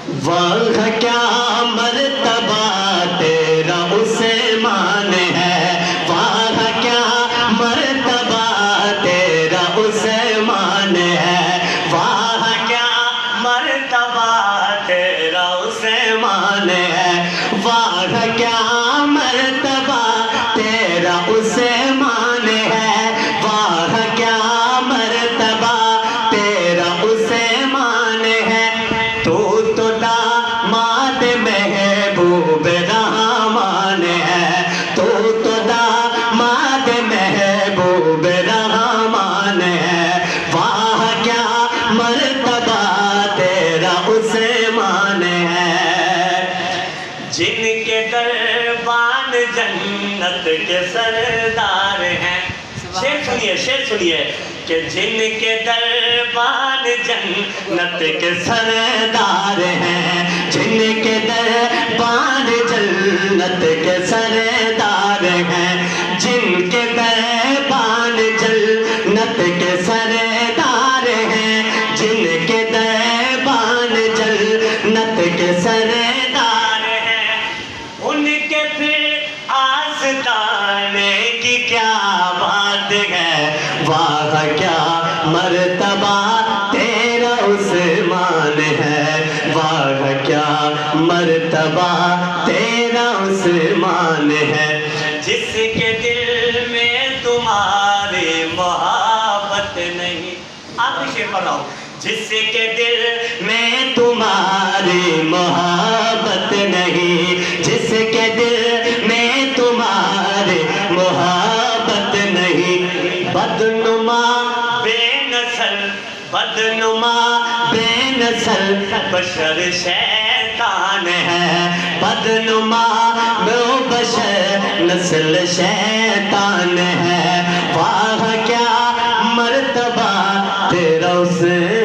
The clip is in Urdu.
واہ کیا مرتبہ تیرا عثمان ہے، واہ کیا مرتبہ تیرا عثمان ہے، واہ کیا مرتبہ تیرا عثمان ہے، واہ کیا مرتبہ تیرا عثمان ہے، واہ کیا مرتبہ تیرا عثمان ہے۔ تو داماد محبوب رحمان ہے، تو داماد محبوب رحمان ہے، واہ کیا مرتبہ تیرا عثمان ہے۔ جن کے دربان جنت کے سردار ہیں، شعر سنیے کہ جن کے دربان جنت کے سردار ہیں، جن کے دربان جنت کے سردار ہیں، جن کے دربان جنت کے سردار ہیں، جن کے دربان جنت کے سردار ہیں، ان کے پھر آستانے کی کیا بات ہے، واہ کیا مرتبہ تیرا عثمان ہے، واہ کیا مرتبہ تیرا عثمان ہے۔ جس کے دل میں تمہاری محبت نہیں، آپ بھی شعر پڑھ رہا ہوں، جس کے دل میں تمہاری محبت نہیں، جس کے دل میں تمہاری محبت نہیں، بدنما بے نسل، بدنما بے نسل بشر شیطان ہے، بدنما وہ بشر نسل شیطان ہے، واہ کیا مرتبہ تیرا عثمان